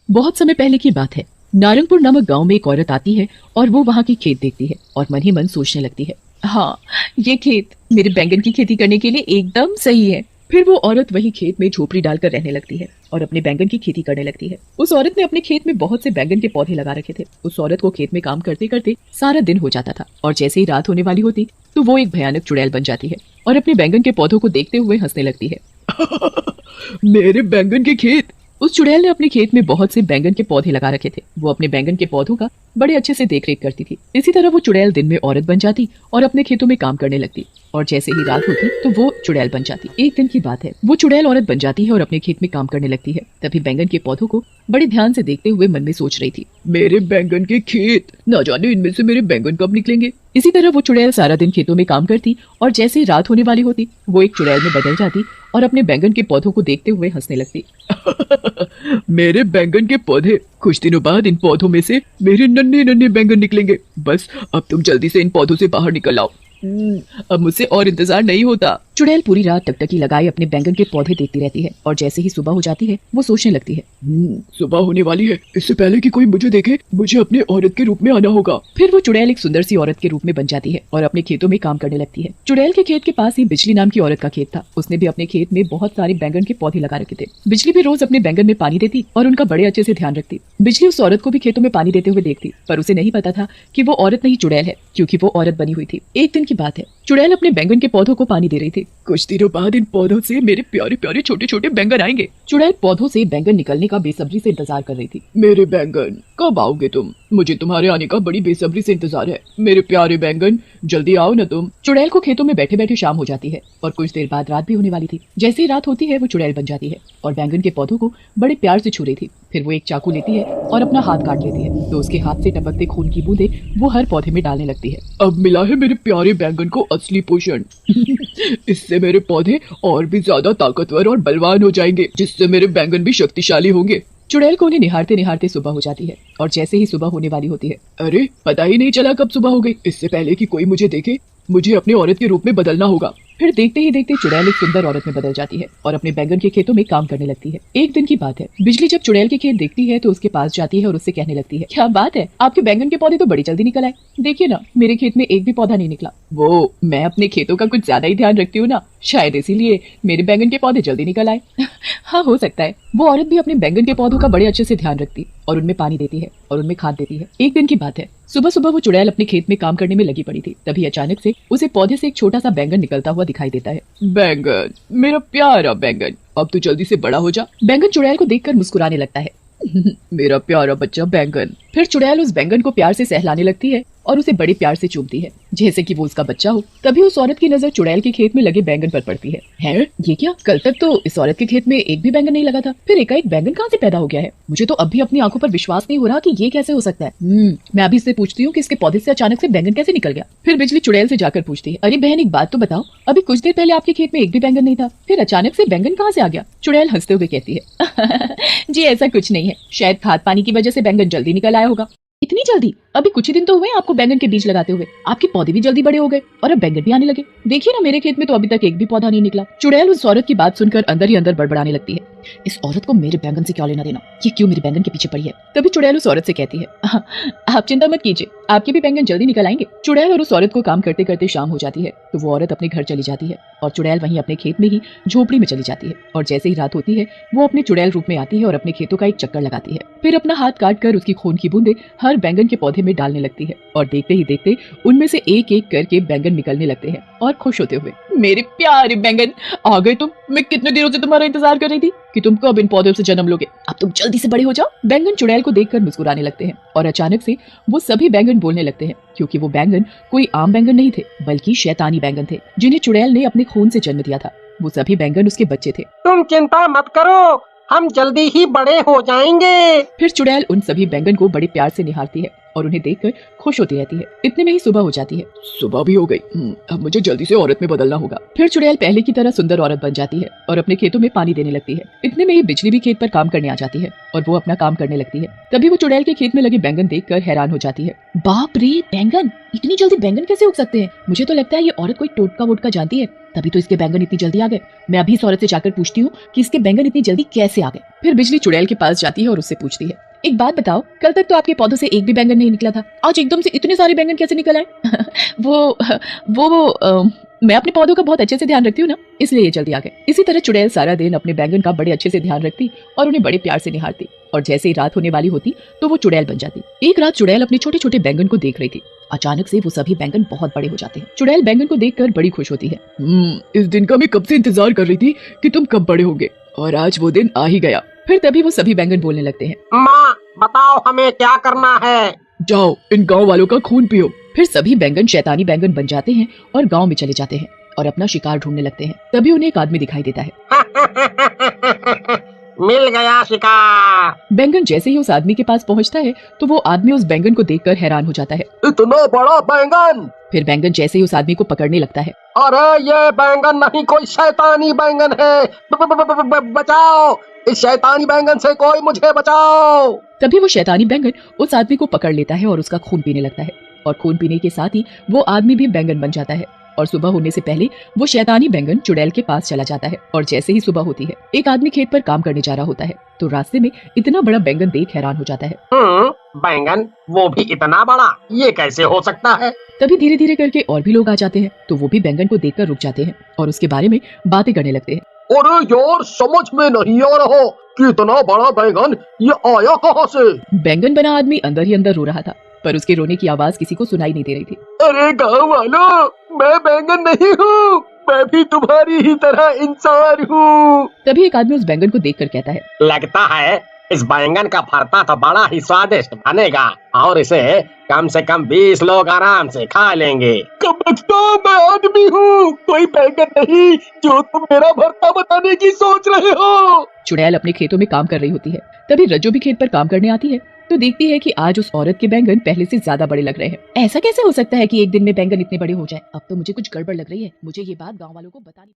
बहुत समय पहले की बात है। नारंगपुर नामक गांव में एक औरत आती है और वो वहां की खेत देखती है और मन ही मन सोचने लगती है, हाँ, ये खेत मेरे बैंगन की खेती करने के लिए एकदम सही है। फिर वो औरत वही खेत में झोपड़ी डालकर रहने लगती है और अपने बैंगन की खेती करने लगती है। उस औरत ने अपने खेत में बहुत से बैंगन के पौधे लगा रखे थे। उस औरत को खेत में काम करते करते सारा दिन हो जाता था और जैसे ही रात होने वाली होती तो वो एक भयानक चुड़ैल बन जाती है और अपने बैंगन के पौधों को देखते हुए हंसने लगती है। मेरे बैंगन के खेत। उस चुड़ैल ने अपने खेत में बहुत से बैंगन के पौधे लगा रखे थे। वो अपने बैंगन के पौधों का बड़े अच्छे से देखरेख करती थी। इसी तरह वो चुड़ैल दिन में औरत बन जाती और अपने खेतों में काम करने लगती और जैसे ही रात होती तो वो चुड़ैल बन जाती। एक दिन की बात है, वो चुड़ैल औरत बन जाती है और अपने खेत में काम करने लगती है। तभी बैंगन के पौधों को बड़े ध्यान से देखते हुए मन में सोच रही थी, मेरे बैंगन के खेत, न जाने इनमें से मेरे बैंगन कब निकलेंगे। इसी तरह वो चुड़ैल सारा दिन खेतों में काम करती और जैसे ही रात होने वाली होती वो एक चुड़ैल में बदल जाती और अपने बैंगन के पौधों को देखते हुए हंसने लगती। मेरे बैंगन के पौधे, कुछ दिनों बाद इन पौधों में से मेरे नन्हे नन्हे बैंगन निकलेंगे। बस अब तुम जल्दी से इन पौधों से बाहर निकल आओ। अब मुझसे और इंतजार नहीं होता। चुड़ैल पूरी रात टकटकी लगाए अपने बैंगन के पौधे देखती रहती है और जैसे ही सुबह हो जाती है वो सोचने लगती है, सुबह होने वाली है, इससे पहले कि कोई मुझे देखे मुझे अपने औरत के रूप में आना होगा। फिर वो चुड़ैल एक सुंदर सी औरत के रूप में बन जाती है और अपने खेतों में काम करने लगती है। चुड़ैल के खेत के पास ही बिजली नाम की औरत का खेत था। उसने भी अपने खेत में बहुत सारे बैंगन के पौधे लगा रखे थे। बिजली भी रोज अपने बैंगन में पानी देती और उनका बड़े अच्छे से ध्यान रखती। बिजली उस औरत को भी खेतों में पानी देते हुए देखती, पर उसे नहीं पता था कि वो औरत नहीं चुड़ैल है, क्योंकि वो औरत बनी हुई थी। एक दिन की बात है, चुड़ैल अपने बैंगन के पौधों को पानी दे रही थी। कुछ दिनों बाद इन पौधों से मेरे प्यारे प्यारे छोटे छोटे बैंगन आएंगे। चुड़ैल पौधों से बैंगन निकलने का बेसब्री से इंतजार कर रही थी। मेरे बैंगन कब आओगे तुम? मुझे तुम्हारे आने का बड़ी बेसब्री से इंतजार है। मेरे प्यारे बैंगन जल्दी आओ न तुम। चुड़ैल को खेतों में बैठे बैठे शाम हो जाती है और कुछ देर बाद रात भी होने वाली थी। जैसे ही रात होती है वो चुड़ैल बन जाती है और बैंगन के पौधों को बड़े प्यार से छू रही थी। फिर वो एक चाकू लेती है और अपना हाथ काट लेती है तो उसके हाथ से टपकते खून की बूंदें वो हर पौधे में डालने लगती है। अब मिला है मेरे प्यारे बैंगन को असली पोषण। इससे मेरे पौधे और भी ज्यादा ताकतवर और बलवान हो जाएंगे, जिससे मेरे बैंगन भी शक्तिशाली होंगे। चुड़ैल को उन्हें निहारते निहारते सुबह हो जाती है और जैसे ही सुबह होने वाली होती है, अरे पता ही नहीं चला कब सुबह हो गई। इससे पहले कि कोई मुझे देखे मुझे अपने औरत के रूप में बदलना होगा। फिर देखते ही देखते चुड़ैल एक सुंदर औरत में बदल जाती है और अपने बैंगन के खेतों में काम करने लगती है। एक दिन की बात है, बिजली जब चुड़ैल के खेत देखती है तो उसके पास जाती है और उससे कहने लगती है, क्या बात है, आपके बैंगन के पौधे तो बड़ी जल्दी निकल आए। देखिए ना, मेरे खेत में एक भी पौधा नहीं निकला। वो मैं अपने खेतों का कुछ ज्यादा ही ध्यान रखती हूँ ना, शायद इसीलिए मेरे बैंगन के पौधे जल्दी निकल आए। हाँ, हो सकता है। वो औरत भी अपने बैंगन के पौधों का बड़े अच्छे से ध्यान रखती और उनमें पानी देती है और उनमें खाद देती है। एक दिन की बात है, सुबह सुबह वो चुड़ैल अपने खेत में काम करने में लगी पड़ी थी। तभी अचानक से उसे पौधे से एक छोटा सा बैंगन निकलता हुआ दिखाई देता है। बैंगन, मेरा प्यारा बैंगन, अब तू जल्दी से बड़ा हो जा। बैंगन चुड़ैल को देखकर मुस्कुराने लगता है। मेरा प्यारा बच्चा बैंगन। फिर चुड़ैल उस बैंगन को प्यार से सहलाने लगती है और उसे बड़े प्यार से चूमती है जैसे कि वो उसका बच्चा हो। तभी उस औरत की नजर चुड़ैल के खेत में लगे बैंगन पर पड़ती है। ये क्या, कल तक तो इस औरत के खेत में एक भी बैंगन नहीं लगा था, फिर एकाएक बैंगन कहाँ से पैदा हो गया है? मुझे तो अब भी अपनी आंखों पर विश्वास नहीं हो रहा कि ये कैसे हो सकता है। मैं अभी इससे पूछती हूँ कि इसके पौधे से अचानक से बैंगन कैसे निकल गया। फिर बिजली चुड़ैल से जाकर पूछती है, अरे बहन, एक बात तो बताओ, अभी कुछ देर पहले आपके खेत में एक भी बैंगन नहीं था, फिर अचानक से बैंगन कहाँ से आ गया? चुड़ैल हंसते हुए कहती है, जी ऐसा कुछ नहीं है, शायद खाद पानी की वजह से बैंगन जल्दी निकल आया होगा। इतनी जल्दी? अभी कुछ ही दिन तो हुए आपको बैंगन के बीज लगाते हुए, आपके पौधे भी जल्दी बड़े हो गए और अब बैंगन भी आने लगे। देखिए ना, मेरे खेत में तो अभी तक एक भी पौधा नहीं निकला। चुड़ैल उस औरत की बात सुनकर अंदर ही अंदर बड़बड़ाने लगती है, इस औरत को मेरे बैंगन से क्या लेना देना, ये क्यों मेरे बैंगन के पीछे पड़ी है। तभी चुड़ैल उस औरत से कहती है, आप चिंता मत कीजिए, आपके भी बैंगन जल्दी निकल आएंगे। चुड़ैल और उस औरत को काम करते करते शाम हो जाती है तो वो औरत अपने घर चली जाती है और चुड़ैल वहीं अपने खेत में ही झोपड़ी में चली जाती है। और जैसे ही रात होती है वो अपने चुड़ैल रूप में आती है और अपने खेतों का एक चक्कर लगाती है। फिर अपना हाथ काट कर उसकी खून की बूंदें हर बैंगन के पौधे में डालने लगती है और देखते ही देखते उनमें से एक एक करके बैंगन निकलने लगते हैं और खुश होते हुए, मेरे प्यारे बैंगन आ गए तुम, मैं कितने दिनों से तुम्हारा इंतजार कर रही थी कि तुम कब इन पौधों से जन्म लोगे, अब तुम जल्दी से बड़े हो जाओ। बैंगन चुड़ैल को देखकर मुस्कुराने लगते हैं और अचानक से वो सभी बैंगन बोलने लगते हैं, क्योंकि वो बैंगन कोई आम बैंगन नहीं थे बल्कि शैतानी बैंगन थे, जिन्हें चुड़ैल ने अपने खून से जन्म दिया था। वो सभी बैंगन उसके बच्चे थे। तुम चिंता मत करो, हम जल्दी ही बड़े हो जाएंगे। फिर चुड़ैल उन सभी बैंगन को बड़े प्यार से निहारती है और उन्हें देखकर खुश होती रहती है। इतने में ही सुबह हो जाती है। सुबह भी हो गई। अब मुझे जल्दी से औरत में बदलना होगा। फिर चुड़ैल पहले की तरह सुंदर औरत बन जाती है और अपने खेतों में पानी देने लगती है। इतने में ही बिजली भी खेत पर काम करने आ जाती है और वो अपना काम करने लगती है। तभी वो चुड़ैल के खेत में लगे बैंगन देखकर हैरान हो जाती है। बाप रे, बैंगन! इतनी जल्दी बैंगन कैसे उग सकते हैं? मुझे तो लगता है ये औरत कोई टोटका वोटका जानती है, तभी तो इसके बैंगन इतनी जल्दी आ गए। मैं अभी इस औरत से जाकर पूछती हूँ कि इसके बैंगन इतनी जल्दी कैसे आ गए। फिर बिजली चुड़ैल के पास जाती है और उससे पूछती है, एक बात बताओ, कल तक तो आपके पौधों से एक भी बैंगन नहीं निकला था, आज एकदम से इतने सारे बैंगन कैसे निकल आए? मैं अपने पौधों का बहुत अच्छे से ध्यान रखती हूँ ना, इसलिए ये जल्दी आ गए। इसी तरह चुड़ैल सारा दिन अपने बैंगन का बड़े अच्छे से ध्यान रखती और उन्हें बड़े प्यार से निहारती, और जैसे ही रात होने वाली होती तो वो चुड़ैल बन जाती। एक रात चुड़ैल अपने छोटे छोटे बैंगन को देख रही थी। अचानक से वो सभी बैंगन बहुत बड़े हो जाते हैं। चुड़ैल बैंगन को देखकर बड़ी खुश होती है। इस दिन का मैं कब से इंतजार कर रही थी कि तुम कब बड़े होगे, और आज वो दिन आ ही गया। फिर तभी वो सभी बैंगन बोलने लगते हैं, माँ बताओ हमें क्या करना है? जाओ इन गांव वालों का खून पियो। फिर सभी बैंगन शैतानी बैंगन बन जाते हैं और गांव में चले जाते हैं और अपना शिकार ढूंढने लगते हैं। तभी उन्हें एक आदमी दिखाई देता है। मिल गया शिकार। बैंगन जैसे ही उस आदमी के पास पहुंचता है तो वो आदमी उस बैंगन को देखकर हैरान हो जाता है। इतना बड़ा बैंगन! फिर बैंगन जैसे ही उस आदमी को पकड़ने लगता है। अरे ये बैंगन नहीं, कोई शैतानी बैंगन है। बचाओ, इस शैतानी बैंगन से कोई मुझे बचाओ। तभी वो शैतानी बैंगन उस आदमी को पकड़ लेता है और उसका खून पीने लगता है, और खून पीने के साथ ही वो आदमी भी बैंगन बन जाता है। और सुबह होने से पहले वो शैतानी बैंगन चुड़ैल के पास चला जाता है। और जैसे ही सुबह होती है, एक आदमी खेत पर काम करने जा रहा होता है तो रास्ते में इतना बड़ा बैंगन देख हैरान हो जाता है। बैंगन, वो भी इतना बड़ा, ये कैसे हो सकता है? तभी धीरे धीरे करके और भी लोग आ जाते हैं तो वो भी बैंगन को देखकर रुक जाते हैं और उसके बारे में बातें करने लगते हैं। अरे यार, समझ में नहीं आ रहा कि इतना बड़ा बैंगन ये आया कहाँ से? बैंगन बना आदमी अंदर ही अंदर रो रहा था, पर उसके रोने की आवाज किसी को सुनाई नहीं दे रही थी। अरे गाँव वालों, मैं बैंगन नहीं हूँ, मैं भी तुम्हारी ही तरह इंसान हूँ। तभी एक आदमी उस बैंगन को देखकर कहता है, लगता है इस बैंगन का भरता तो बड़ा ही स्वादिष्ट बनेगा और इसे कम से कम 20 लोग आराम से खा लेंगे। मैं आदमी हूँ, कोई बैंगन नहीं जो तुम मेरा भरता बनाने की सोच रहे हो। चुड़ैल अपने खेतों में काम कर रही होती है। तभी रज्जो भी खेत पर काम करने आती है तो देखती है कि आज उस औरत के बैंगन पहले से ज्यादा बड़े लग रहे हैं। ऐसा कैसे हो सकता है कि एक दिन में बैंगन इतने बड़े हो जाए? अब तो मुझे कुछ गड़बड़ लग रही है, मुझे ये बात गाँव वालों को बतानी